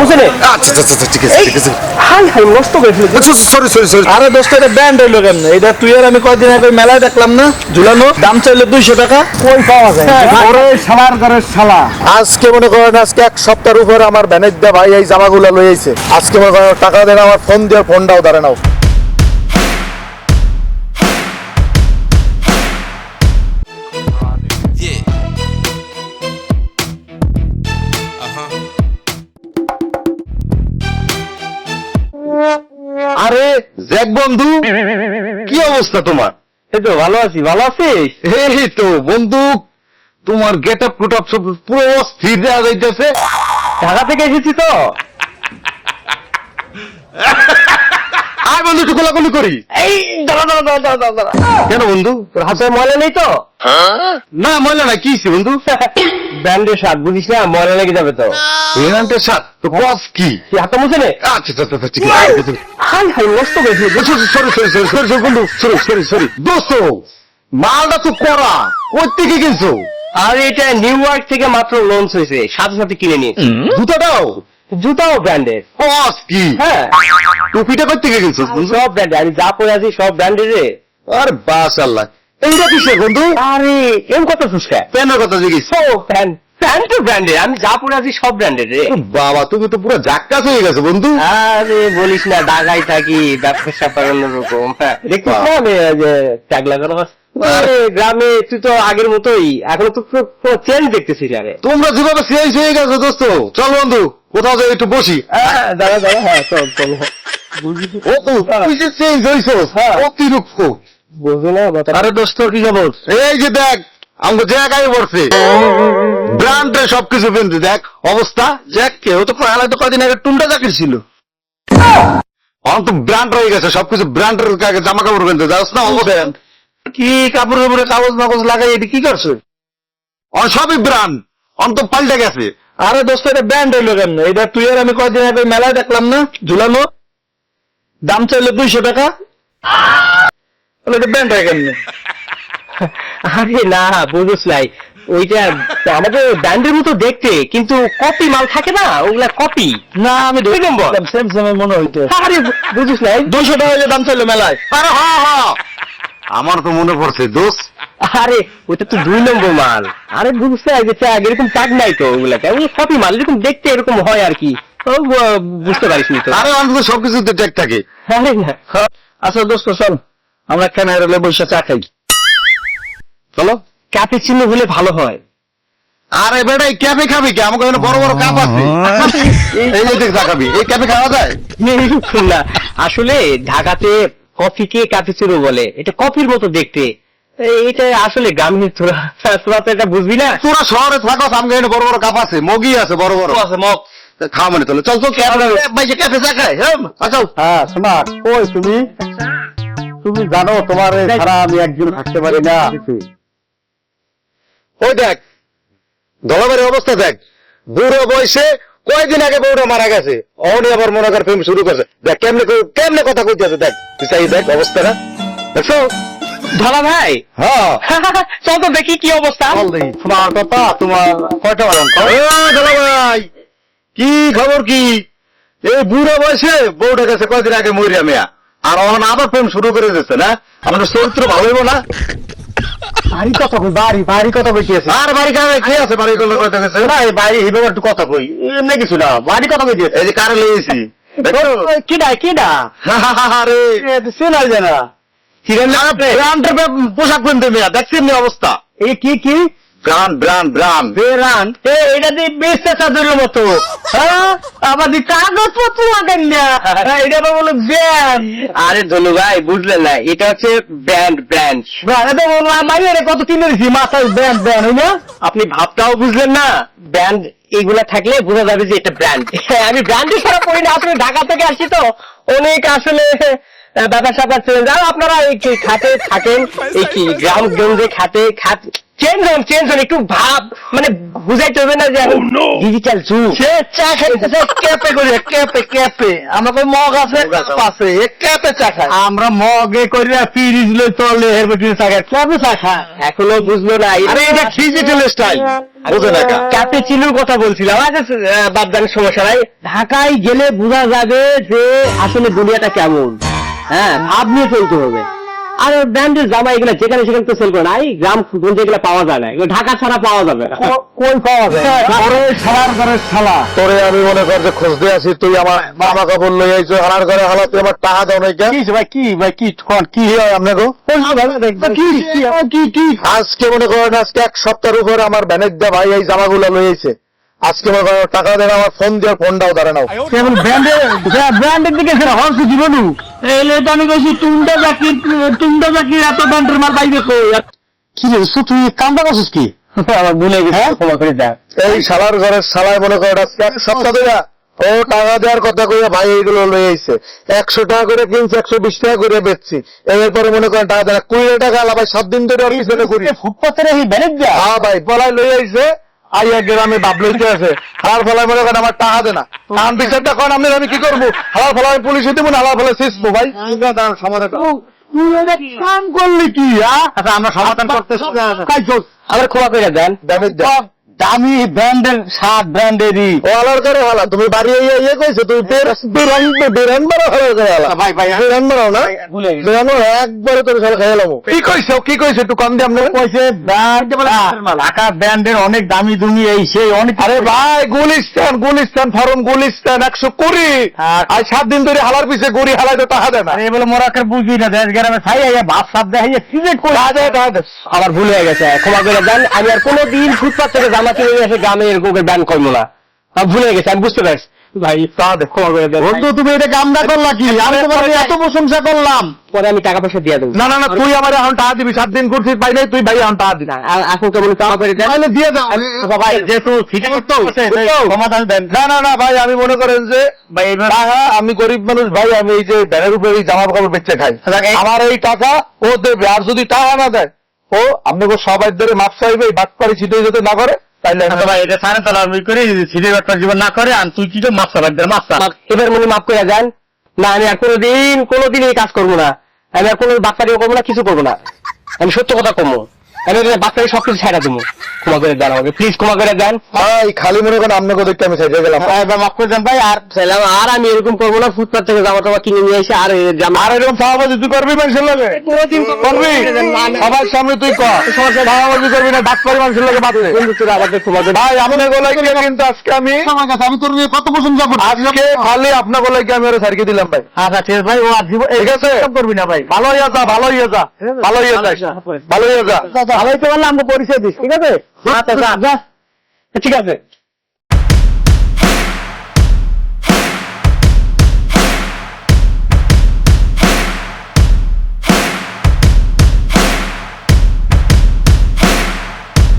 মুছে নে। আচ্ছা আচ্ছা আচ্ছা, ঠিক আছে ঠিক আছে। হাই হাই নষ্ট করে ফেলেছি। Sorry sorry sorry. আরে দোস্ত এটা ব্যান্ড হইলো কেমনে? এটা তুই আর আমি কয়দিন আগে মেলায় দেখলাম না ঝুলানো, দাম চাইলে 200 টাকা। কই পাওয়া যায়? ওরে শালার ঘরের শালা, আজকে মনে করেন আজকে এক সপ্তাহের উপর আমার ভ্যানের দা ভাই এই জামাগুলো লই আইছে। আজকে মনে করেন টাকা দেন, আমার ফোন দিয়ে ফোনটাও ধরে নাও। Yeah. Uh-huh. আরে জ্যাক বন্ধু, কি অবস্থা তোমার? এই তো ভালো আছি। ভালো আছিস? এই তো বন্ধু, তোমার গেট আপ টুট আপ সব পুরো অস্থির দেওয়া যাইতেছে। ঢাকা থেকে এসেছি তো। আয় বন্ধু একটু কোলাকুলি করি। এই দাঁড়া দাঁড়া দাঁড়া দাঁড়া দাঁড়া দাঁড়া। কেন বন্ধু? তোর হাতে ময়লা নেই তো? না ময়লা না, কি হইছে বন্ধু? ব্যান্ডের শার্ট বুঝিস না, ময়লা লেগে যাবে তো। রেনান্টের সাথ তো কস কি? তুই হাতটা মুছে নে। আচ্ছা আচ্ছা আচ্ছা, ঠিক আছে ঠিক আছে। হাই হাই নষ্ট করে ফেলেছি। Sorry sorry sorry sorry sorry বন্ধু, সরি সরি সরি। দোস্ত মালটা তো করা, কই থেকে কিনছো? আর এটা নিউ ইয়র্ক থেকে মাত্র লঞ্চ হয়েছে, সাথে সাথে কিনে নিয়েছি। জুতাটাও জুতাও ব্র্যান্ডের। কস কি? হ্যাঁ টুপিটা কই থেকে কিনছো বন্ধু? সব ব্র্যান্ডের, আমি যা পরে আছি সব ব্র্যান্ডের রে। আরে বাসাল্লাহ, এইটা কিসের বন্ধু? আরে এম কত ফুসকা পেনের কথা জিজ্ঞেস। ও প্যান্ট প্যান্ট তো ব্র্যান্ডের, আমি যা পরে আছি সব ব্র্যান্ডের রে। বাবা তুমি তো পুরো জাক্কাস হয়ে গেছো বন্ধু। আরে বলিস না, ঢাকায় থাকি, ব্যবসা স্যাপার অন্যরকম। হ্যাঁ দেখছিস না আমি যে ট্যাগ লাগানো আছে? আরে গ্রামে তুই তো আগের মতোই, এখনো তো চেঞ্জ দেখতেছিস। আরে তোমরা যেভাবে চেঞ্জ হয়ে গেছো দোস্ত, চল বন্ধু কোথাও যাই একটু বসি। দাঁড়া দাঁড়া, হ্যাঁ চল চল। ও তুই যে চেঞ্জ হইছো হ্যাঁ। অতিরিক্ত। বুঝো না কথা। আরে দোস্ত কি খবর? এই যে দেখ আমাকে জায়গায় পড়ছে ব্র্যান্ডে সবকিছু কিনতে, দেখ অবস্থা। জ্যাক কে? ও তো তো কদিন আগে টুনটা চাকরি ছিল। এখন তো ব্র্যান্ড হয়ে গেছে, সবকিছু ব্র্যান্ডের জামা কাপড় কিনতে যাস না অবস্থা। কি কাপড়ের উপরে কাগজ মাগজ লাগাই এটি কি করছো? সবই ব্র্যান্ড, অন্ত পাল্টে গেছে। আরে দোস্ত এটা ব্যান্ড হইলো কেমনে? এটা তুই আর আমি কয়দিন আগে মেলায় দেখলাম না ঝুলানো, দাম চাইলে 200 টাকা। তাহলে এটা ব্যান্ড হয় কেমনে? আরে না বুঝুস নাই, ওইটা আমাদের ব্যান্ডের মতো দেখতে, কিন্তু কপি মাল থাকে না, ওগুলা কপি। না আমি দুই নম্বর সেম সেম মনে হইতো। আরে বুঝিস নাই, 200 টাকা হইলে দাম চাইলো মেলায়। আরে হ্যাঁ হ্যাঁ, আমার তো মনে পড়ছে দোস্ত। আরে ওইটা তো 2 নম্বর মাল। আরে বুঝছ না, যে ট্যাগ এরকম ট্যাগ নাই তো, ওগুলাকে ওই কপি মাল, এরকম দেখতে এরকম হয় আর কি। ও, বুঝতে পারিস নি তো? আরে অন্তত সবকিছুতে ট্যাগ থাকে। আরে না। আচ্ছা দোস্ত চল, আমরা ক্যামেরা বসে চা খাই। চলো। ক্যাপেচিনো হলে ভালো হয়। আরে বেটা এই ক্যাফে খাবি কি? আমাকে এখানে বড় বড় কাপ আছে। এই যে দেখ চা খাবি, এই ক্যাফে খাওয়া যায়? না আসলে ঢাকাতে কফিকে ক্যাপেচিনো বলে, এটা কফির মতো দেখতে। এটা আসলে গ্রামীণ, তোরা তোরা তো এটা বুঝবি না। তোরা শহরে থাকো, আমাকে এখানে বড় বড় কাপ আছে, মগই আছে বড় বড় আছে মগ। খাওয়া মানে চলো। চল চল ক্যাফে চা খাই। চল। হ্যাঁ শোনা, কই তুমি? তুমি জানো তোমার ছাড়া আমি একদিন থাকতে পারি না। ওই দেখ ধলাবাড়ির অবস্থা দেখ, বুড়ো বয়সে কয়েকদিন আগে বউটা মারা গেছে, অহনি আবার মনে কর প্রেম শুরু করছে। দেখ কেমনে কেমনে কথা কইতে আছে, দেখ তুই চাই দেখ অবস্থাটা দেখছো? ধলা ভাই, হ্যাঁ চল তো দেখি কি অবস্থা। বল দেখি শোনার কথা, তোমার কয়টা বাজান? ধলা ভাই কি খবর কি? এই বুড়ো বয়সে বউটা গেছে কয়েকদিন আগে মরিয়া মেয়া, আর অহন আবার প্রেম শুরু করে দিচ্ছে না? আমাদের চরিত্র ভালো হইব না? বাড়ি কথা কই, বাড়ি কথা কইতেছে। আর বাড়ি খাওয়া খেয়ে আছে, বাড়ি করলে কথা গেছে না এই বাড়ি এইভাবে একটু কথা কই, এমনি কিছু না, বাড়ি কথা কইতেছে। এই যে কারে লইছি কিডা কিডা? আরে চেনা যায় না। ব্র্যান্ডের পোশাক কিনতে মেয়া, দেখছেন নি অবস্থা? এই কি কি ব্র্যান্ড ব্র্যান্ড ব্র্যান্ড বেরান? এটা দিয়ে বেচতে চাঁদের মতো। হ্যাঁ আবার দি কাগজপত্র লাগান না, এটা তো বলো ব্যান। আরে ধনু ভাই বুঝলেন না, এটা হচ্ছে ব্র্যান্ড ব্র্যান্ড। এটা বলো মাইয়ারে কত কিনে দিছি, মাথায় ব্যান ব্যান হই না? আপনি ভাবটাও বুঝলেন না, ব্র্যান্ড এইগুলা থাকলে বোঝা যাবে যে এটা ব্র্যান্ড। আমি ব্র্যান্ডের ছাড়া পড়ি না, আসলে ঢাকা থেকে আসছি তো, অনেক আসলে ব্যাপার স্যাপার চলে যাও, আপনারা এই কি খাতে থাকেন, এই কি গ্রাম গঞ্জে খাতে চেঞ্জ হন একটু ভাব, মানে বুঝাইতে হবে না যে ডিজিটাল যুগ। সে চা খাইতেছে ক্যাপে করে, ক্যাপে আমরা কই মগ আছে পাশে, ক্যাপে চা খায়। আমরা মগে করে ফ্রিজ লই চলে এর ভিতরে চা খায়, ক্যাপে চা খায়। এখনো বুঝলো না। আরে এটা ডিজিটাল স্টাইল, বুঝে না কা? ক্যাপেচিনোর কথা বলছিলাম। আচ্ছা বাপদানের সমস্যা নাই, ঢাকায় গেলে বোঝা যাবে যে আসলে দুনিয়াটা কেমন। হ্যাঁ, ভাব নিয়ে চলতে হবে। আর ব্র্যান্ডের জামা এগুলো যেখানে সেখানে তো সেল করে না, এই গ্রাম গঞ্জে এগুলো পাওয়া যায় না, এগুলো ঢাকা ছাড়া পাওয়া যাবে না। কই পাওয়া যায়? তোরে ছাড়ার ঘরের শালা, তোরে আমি মনে কর যে খোঁজ দিয়ে আসি, তুই আমার মামা কাপড় লই আইছো হারার ঘরে হালা, তুই আমার টাকা দাও নাই কেন? কি হয় আপনাকে? আজকে মনে করেন আজকে এক সপ্তাহের উপর আমার ব্যানের দা ভাই এই জামাগুলো লই আইছে, আজকে মনে করেন টাকা দেন, আমার ফোন দিয়ে ফোনটাও ধরে নাও। কেবল ব্র্যান্ডের দিকে সেটা হর্ষ জীবনু এলে তো আমি কইছি টুন্ডা জাকির এত ব্র্যান্ডের মাল পাইবে কই? কি রে তুই কামটা করছিস কি? আমার ভুলে গেছে, ক্ষমা করে দাও। এই শালার ঘরের শালায় মনে করেন আজকে এক সপ্তাহ ধরে ও টাকা দেওয়ার কথা কইয়া ভাই এইগুলো লই আইছে, 100 টাকা করে কিনছে, 120 টাকা করে বেচছি, এরপরে মনে করেন টাকা দেয় 20 টাকা আলা ভাই 7 দিন ধরে অফিসে ঘুরি। ফুটপাতের এই ব্যারেক যা হ্যাঁ ভাই পলাই লই আইছে, আইয়া গ্রামে বাপ লইতে আছে, হালার ফলায় মনে করেন আমার টাকা দে না, টান বিচারটা করেন আপনি, আমি কি করবো? হালার ফলায় আমি পুলিশে দিব না, হালার ফলায় শেষবো ভাই। সমাধান কাম করলি কি? আচ্ছা আমরা সমাধান করতেছি, আবার ক্ষমা করে দেন। দামি ব্র্যান্ডের শার্ট ব্র্যান্ডেরই ও হালার করে হালা, তুমি বাড়ি ইয়ে কইছো, তুমি বেরান বারো হালার করে হালা। ভাই ভাই বেরান বারাও না, ভুলে গেছি। বেরান বারো একবারে তোর সাথে খেয়ে এলাম। কি কইছে একটু কম দিয়ে আপনার কইছে ঢাকা ব্র্যান্ডের অনেক দামি দুমি এই সেই অনেক। আরে ভাই গুলিস্তান ফরম গুলিস্তান 120 আর 7 দিন ধরে হালার পিছে গড়ি হালাই তো টাকা দেয় না। আরে বলে মোরাকের বুঝি না, দেশ গ্রামে ছাই আইয়া ভাত সাপ দেখাইয়া সিলেট করে আমার ভুল হয়ে গেছে, ক্ষমা করে দেন। আমি আর কোনোদিন ফুটপাত থেকে জামা কিনে নিয়ে এসে গ্রামে এরকম ব্যান করবো না। আমার ভুল হয়ে গেছে, আমি বুঝতে পারছি ভাই, ক্ষমা করে দেন। বন্ধু তুমি এটা কামটা করলা কি? আমি তোমার এত প্রশংসা করলাম, পরে আমি টাকা পয়সা দিয়ে দেবো। না তুই আমার এখন টাকা দিবি, 7 দিন করছিস পাই নাই, তুই ভাই এখন টাকা দিবি। এখন কেমন ক্ষমা করে দেন, তাহলে দিয়ে দাও ভাই যেহেতু ঠিক করতো সমাধান দেন। না ভাই, আমি মনে করেন যে ভাই টাকা, আমি গরিব মানুষ ভাই, আমি এই যে ব্যানের উপরে এই জামা কাপড় বেচে খাই, আমার এই টাকা ও দেবে, আর যদি টাকা না দেয় ও আপনাকে সবাই ধরে মাপ চাইবে, এই বাটপাড়ি ছিটিয়ে যেতে না করে, তাইলে ভাই এটা সাড়ে তলা আমি করে সিটের ব্যাপার জীবন না করে, আর তুই কি মাছ চালাক মাছ এবার মনে মাফ করে দেন। না আমি আর কোনোদিন এই কাজ করবো না, আমি আর কোনো বাচ্চারিও করবো না, কিছু করবো না, আমি সত্য কথা কমবো, আমি বাচ্চারি সবকিছু ছাড়া দেবো। ক্ষমা করে দেন আমাকে, প্লিজ ক্ষমা করে দেন ভাই। খালি মনে করেন আপনাকে দেখতে আমি সাইডে গেলাম, মাফ করে দেন ভাই। আর আমি এরকম করবো না, ফুটপাত থেকে জামা টামা কিনে নিয়ে এসে আর আর এরকম চাওয়াবাজি তুই করবি মানুষের লগে? করবি সবার সামনে তুই চাওয়াবাজি করবি না, ডাক্তারি মানুষের লগে বাদ দে। আমাদের ক্ষমা করে ভাই আপনার গোলাইকে কিন্তু আজকে আমি তোর নিয়ে কত প্রশংসা করছি, আজকে খালি আপনার গোলাইকে আমি ওরা সারিয়ে দিলাম ভাই। আচ্ছা ঠিক আছে ভাই, ও আর জীবন ঠিক আছে করবি না ভাই। ভালো হইয়া যা, ভালো হইয়া যা, ভালো হইয়া যা, ভালো হইয়া যা। ভালোই তো বললাম, আমাকে পরিচয় দিস, ঠিক আছে? ঠিক আছে।